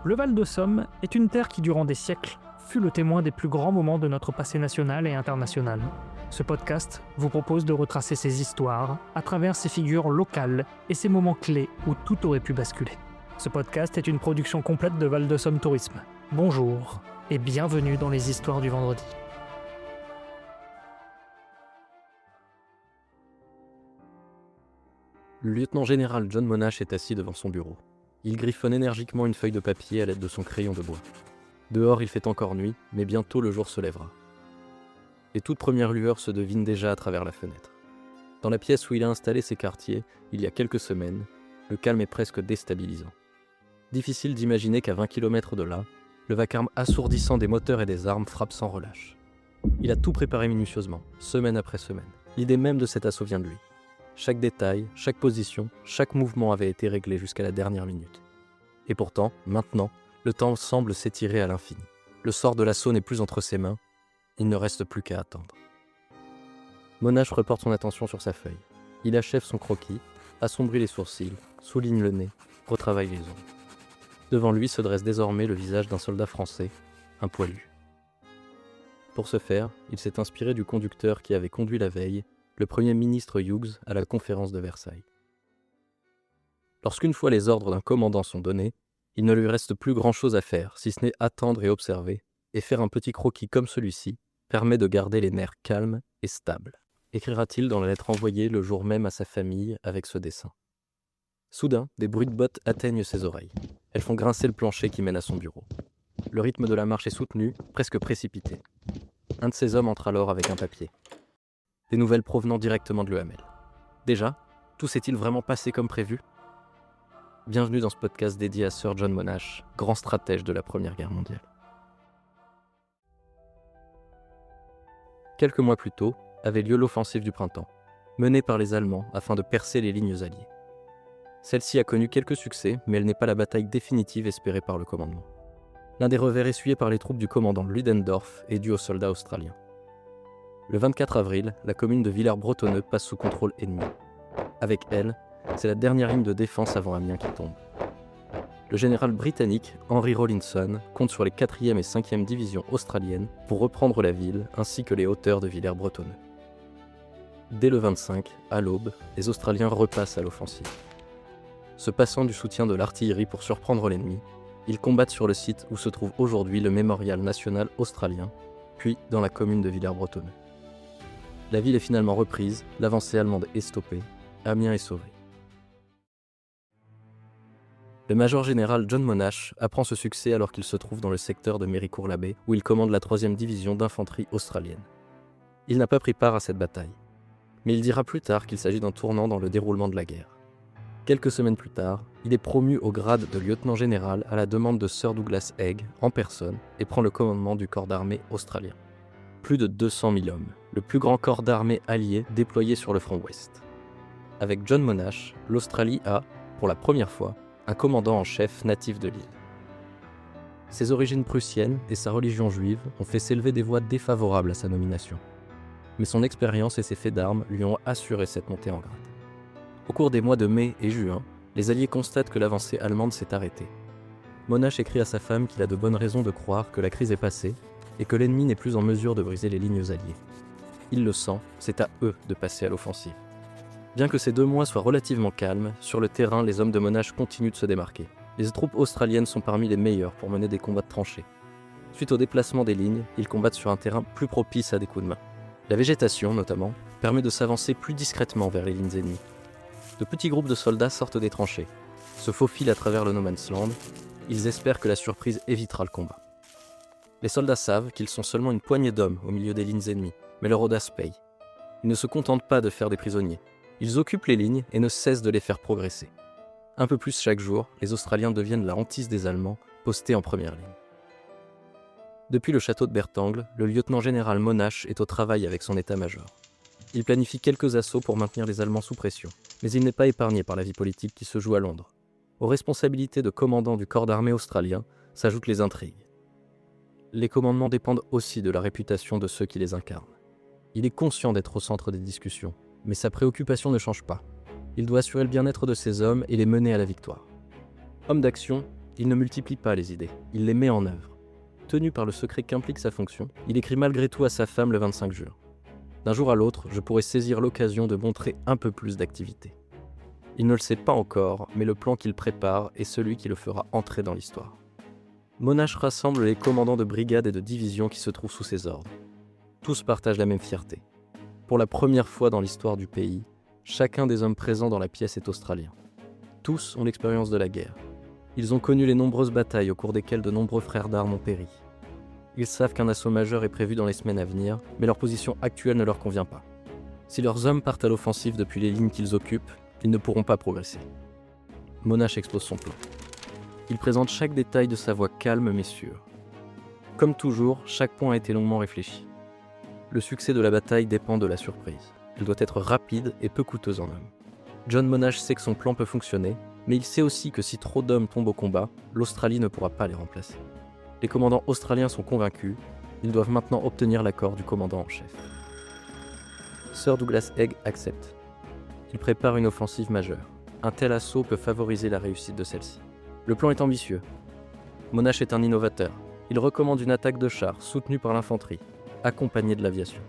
Le Val de Somme est une terre qui, durant des siècles, fut le témoin des plus grands moments de notre passé national et international. Ce podcast vous propose de retracer ces histoires à travers ces figures locales et ces moments clés où tout aurait pu basculer. Ce podcast est une production complète de Val de Somme Tourisme. Bonjour et bienvenue dans les histoires du vendredi. Le lieutenant-général John Monash est assis devant son bureau. Il griffonne énergiquement une feuille de papier à l'aide de son crayon de bois. Dehors, il fait encore nuit, mais bientôt le jour se lèvera. Les toutes premières lueurs se devinent déjà à travers la fenêtre. Dans la pièce où il a installé ses quartiers, il y a quelques semaines, le calme est presque déstabilisant. Difficile d'imaginer qu'à 20 km de là, le vacarme assourdissant des moteurs et des armes frappe sans relâche. Il a tout préparé minutieusement, semaine après semaine. L'idée même de cet assaut vient de lui. Chaque détail, chaque position, chaque mouvement avait été réglé jusqu'à la dernière minute. Et pourtant, maintenant, le temps semble s'étirer à l'infini. Le sort de l'assaut n'est plus entre ses mains, il ne reste plus qu'à attendre. Monash reporte son attention sur sa feuille. Il achève son croquis, assombrit les sourcils, souligne le nez, retravaille les ongles. Devant lui se dresse désormais le visage d'un soldat français, un poilu. Pour ce faire, il s'est inspiré du conducteur qui avait conduit la veille le Premier ministre Hughes à la conférence de Versailles. Lorsqu'une fois les ordres d'un commandant sont donnés, il ne lui reste plus grand-chose à faire, si ce n'est attendre et observer, et faire un petit croquis comme celui-ci permet de garder les nerfs calmes et stables, écrira-t-il dans la lettre envoyée le jour même à sa famille avec ce dessin. Soudain, des bruits de bottes atteignent ses oreilles. Elles font grincer le plancher qui mène à son bureau. Le rythme de la marche est soutenu, presque précipité. Un de ces hommes entre alors avec un papier. Des nouvelles provenant directement de l'EML. Déjà, tout s'est-il vraiment passé comme prévu ? Bienvenue dans ce podcast dédié à Sir John Monash, grand stratège de la Première Guerre mondiale. Quelques mois plus tôt, avait lieu l'offensive du printemps, menée par les Allemands afin de percer les lignes alliées. Celle-ci a connu quelques succès, mais elle n'est pas la bataille définitive espérée par le commandement. L'un des revers essuyés par les troupes du commandant Ludendorff est dû aux soldats australiens. Le 24 avril, la commune de Villers-Bretonneux passe sous contrôle ennemi. Avec elle, c'est la dernière ligne de défense avant Amiens qui tombe. Le général britannique Henry Rawlinson compte sur les 4e et 5e divisions australiennes pour reprendre la ville ainsi que les hauteurs de Villers-Bretonneux. Dès le 25, à l'aube, les Australiens repassent à l'offensive. Se passant du soutien de l'artillerie pour surprendre l'ennemi, ils combattent sur le site où se trouve aujourd'hui le Mémorial national australien, puis dans la commune de Villers-Bretonneux. La ville est finalement reprise, l'avancée allemande est stoppée, Amiens est sauvé. Le major général John Monash apprend ce succès alors qu'il se trouve dans le secteur de Méricourt-la-Baie, où il commande la 3e division d'infanterie australienne. Il n'a pas pris part à cette bataille, mais il dira plus tard qu'il s'agit d'un tournant dans le déroulement de la guerre. Quelques semaines plus tard, il est promu au grade de lieutenant-général à la demande de Sir Douglas Haig en personne et prend le commandement du corps d'armée australien. Plus de 200 000 hommes, le plus grand corps d'armée allié déployé sur le front ouest. Avec John Monash, l'Australie a, pour la première fois, un commandant en chef natif de l'île. Ses origines prussiennes et sa religion juive ont fait s'élever des voix défavorables à sa nomination. Mais son expérience et ses faits d'armes lui ont assuré cette montée en grade. Au cours des mois de mai et juin, les Alliés constatent que l'avancée allemande s'est arrêtée. Monash écrit à sa femme qu'il a de bonnes raisons de croire que la crise est passée et que l'ennemi n'est plus en mesure de briser les lignes alliées. Il le sent, c'est à eux de passer à l'offensive. Bien que ces 2 mois soient relativement calmes, sur le terrain, les hommes de Monash continuent de se démarquer. Les troupes australiennes sont parmi les meilleures pour mener des combats de tranchées. Suite au déplacement des lignes, ils combattent sur un terrain plus propice à des coups de main. La végétation, notamment, permet de s'avancer plus discrètement vers les lignes ennemies. De petits groupes de soldats sortent des tranchées, se faufilent à travers le no man's land. Ils espèrent que la surprise évitera le combat. Les soldats savent qu'ils sont seulement une poignée d'hommes au milieu des lignes ennemies, mais leur audace paye. Ils ne se contentent pas de faire des prisonniers. Ils occupent les lignes et ne cessent de les faire progresser. Un peu plus chaque jour, les Australiens deviennent la hantise des Allemands, postés en première ligne. Depuis le château de Bertangle, le lieutenant-général Monash est au travail avec son état-major. Il planifie quelques assauts pour maintenir les Allemands sous pression, mais il n'est pas épargné par la vie politique qui se joue à Londres. Aux responsabilités de commandant du corps d'armée australien s'ajoutent les intrigues. Les commandements dépendent aussi de la réputation de ceux qui les incarnent. Il est conscient d'être au centre des discussions, mais sa préoccupation ne change pas. Il doit assurer le bien-être de ses hommes et les mener à la victoire. Homme d'action, il ne multiplie pas les idées, il les met en œuvre. Tenu par le secret qu'implique sa fonction, il écrit malgré tout à sa femme le 25 juin. D'un jour à l'autre, je pourrais saisir l'occasion de montrer un peu plus d'activité. Il ne le sait pas encore, mais le plan qu'il prépare est celui qui le fera entrer dans l'histoire. Monash rassemble les commandants de brigades et de divisions qui se trouvent sous ses ordres. Tous partagent la même fierté. Pour la première fois dans l'histoire du pays, chacun des hommes présents dans la pièce est australien. Tous ont l'expérience de la guerre. Ils ont connu les nombreuses batailles au cours desquelles de nombreux frères d'armes ont péri. Ils savent qu'un assaut majeur est prévu dans les semaines à venir, mais leur position actuelle ne leur convient pas. Si leurs hommes partent à l'offensive depuis les lignes qu'ils occupent, ils ne pourront pas progresser. Monash expose son plan. Il présente chaque détail de sa voix calme mais sûre. Comme toujours, chaque point a été longuement réfléchi. Le succès de la bataille dépend de la surprise. Elle doit être rapide et peu coûteuse en hommes. John Monash sait que son plan peut fonctionner, mais il sait aussi que si trop d'hommes tombent au combat, l'Australie ne pourra pas les remplacer. Les commandants australiens sont convaincus, ils doivent maintenant obtenir l'accord du commandant en chef. Sir Douglas Haig accepte. Il prépare une offensive majeure. Un tel assaut peut favoriser la réussite de celle-ci. Le plan est ambitieux. Monash est un innovateur. Il recommande une attaque de chars soutenue par l'infanterie, accompagnée de l'aviation.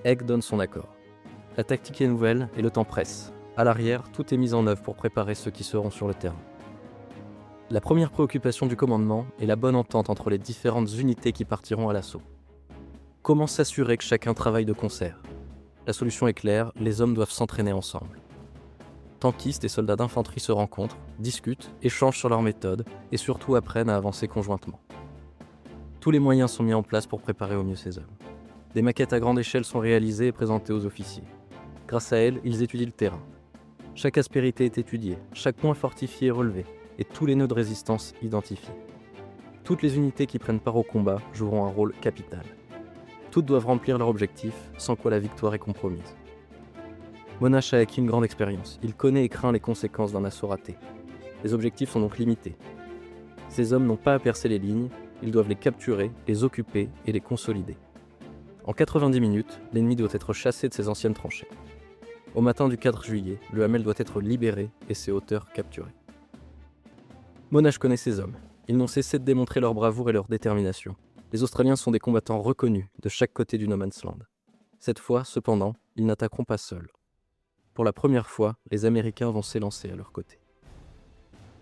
Haig donne son accord. La tactique est nouvelle et le temps presse. À l'arrière, tout est mis en œuvre pour préparer ceux qui seront sur le terrain. La première préoccupation du commandement est la bonne entente entre les différentes unités qui partiront à l'assaut. Comment s'assurer que chacun travaille de concert ? La solution est claire, les hommes doivent s'entraîner ensemble. Tankistes et soldats d'infanterie se rencontrent, discutent, échangent sur leurs méthodes et surtout apprennent à avancer conjointement. Tous les moyens sont mis en place pour préparer au mieux ces hommes. Des maquettes à grande échelle sont réalisées et présentées aux officiers. Grâce à elles, ils étudient le terrain. Chaque aspérité est étudiée, chaque point fortifié est relevé, et tous les nœuds de résistance identifiés. Toutes les unités qui prennent part au combat joueront un rôle capital. Toutes doivent remplir leur objectif, sans quoi la victoire est compromise. Monash a acquis une grande expérience. Il connaît et craint les conséquences d'un assaut raté. Les objectifs sont donc limités. Ces hommes n'ont pas à percer les lignes, ils doivent les capturer, les occuper et les consolider. En 90 minutes, l'ennemi doit être chassé de ses anciennes tranchées. Au matin du 4 juillet, le Hamel doit être libéré et ses hauteurs capturées. Monash connaît ses hommes. Ils n'ont cessé de démontrer leur bravoure et leur détermination. Les Australiens sont des combattants reconnus de chaque côté du No Man's Land. Cette fois, cependant, ils n'attaqueront pas seuls. Pour la première fois, les Américains vont s'élancer à leur côté.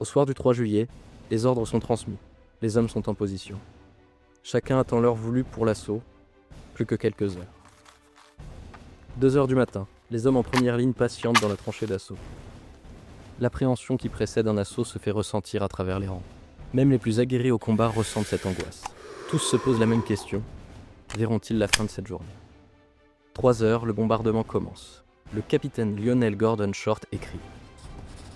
Au soir du 3 juillet, les ordres sont transmis. Les hommes sont en position. Chacun attend l'heure voulue pour l'assaut, plus que quelques heures. 2 heures du matin, les hommes en première ligne patientent dans la tranchée d'assaut. L'appréhension qui précède un assaut se fait ressentir à travers les rangs. Même les plus aguerris au combat ressentent cette angoisse. Tous se posent la même question. Verront-ils la fin de cette journée ? 3 heures, le bombardement commence. Le capitaine Lionel Gordon Short écrit.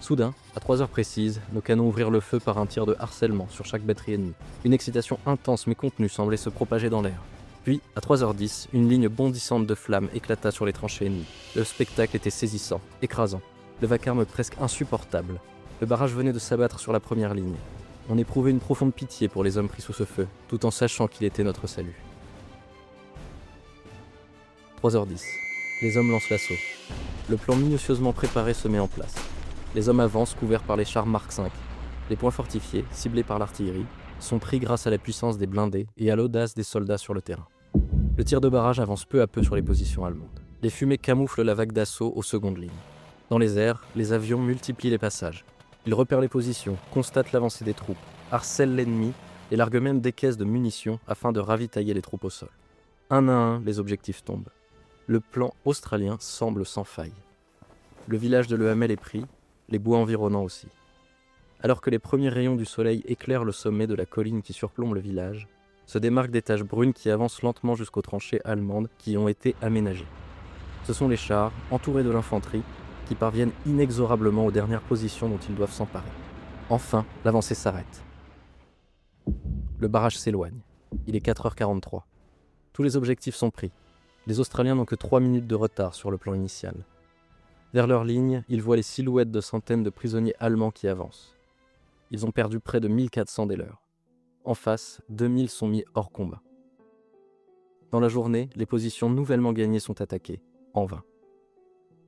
Soudain, à 3 heures précises, nos canons ouvrirent le feu par un tir de harcèlement sur chaque batterie ennemie. Une excitation intense mais contenue semblait se propager dans l'air. Puis, à 3h10, une ligne bondissante de flammes éclata sur les tranchées ennemies. Le spectacle était saisissant, écrasant. Le vacarme presque insupportable. Le barrage venait de s'abattre sur la première ligne. On éprouvait une profonde pitié pour les hommes pris sous ce feu, tout en sachant qu'il était notre salut. 3h10. Les hommes lancent l'assaut. Le plan minutieusement préparé se met en place. Les hommes avancent couverts par les chars Mark V. Les points fortifiés, ciblés par l'artillerie, sont pris grâce à la puissance des blindés et à l'audace des soldats sur le terrain. Le tir de barrage avance peu à peu sur les positions allemandes. Les fumées camouflent la vague d'assaut aux secondes lignes. Dans les airs, les avions multiplient les passages. Ils repèrent les positions, constatent l'avancée des troupes, harcèlent l'ennemi et larguent même des caisses de munitions afin de ravitailler les troupes au sol. Un à un, les objectifs tombent. Le plan australien semble sans faille. Le village de Le Hamel est pris, les bois environnants aussi. Alors que les premiers rayons du soleil éclairent le sommet de la colline qui surplombe le village, se démarquent des taches brunes qui avancent lentement jusqu'aux tranchées allemandes qui ont été aménagées. Ce sont les chars, entourés de l'infanterie, qui parviennent inexorablement aux dernières positions dont ils doivent s'emparer. Enfin, l'avancée s'arrête. Le barrage s'éloigne. Il est 4h43. Tous les objectifs sont pris. Les Australiens n'ont que 3 minutes de retard sur le plan initial. Vers leur ligne, ils voient les silhouettes de centaines de prisonniers allemands qui avancent. Ils ont perdu près de 1400 des leurs. En face, 2000 sont mis hors combat. Dans la journée, les positions nouvellement gagnées sont attaquées, en vain.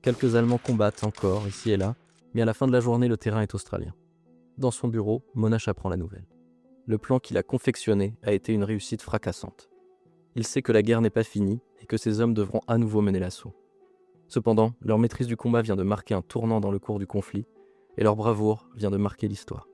Quelques Allemands combattent encore, ici et là, mais à la fin de la journée, le terrain est australien. Dans son bureau, Monash apprend la nouvelle. Le plan qu'il a confectionné a été une réussite fracassante. Il sait que la guerre n'est pas finie et que ses hommes devront à nouveau mener l'assaut. Cependant, leur maîtrise du combat vient de marquer un tournant dans le cours du conflit et leur bravoure vient de marquer l'histoire.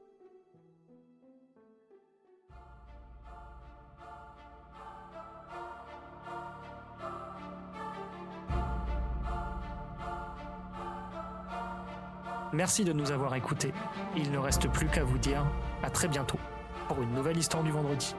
Merci de nous avoir écoutés. Il ne reste plus qu'à vous dire à très bientôt pour une nouvelle histoire du vendredi.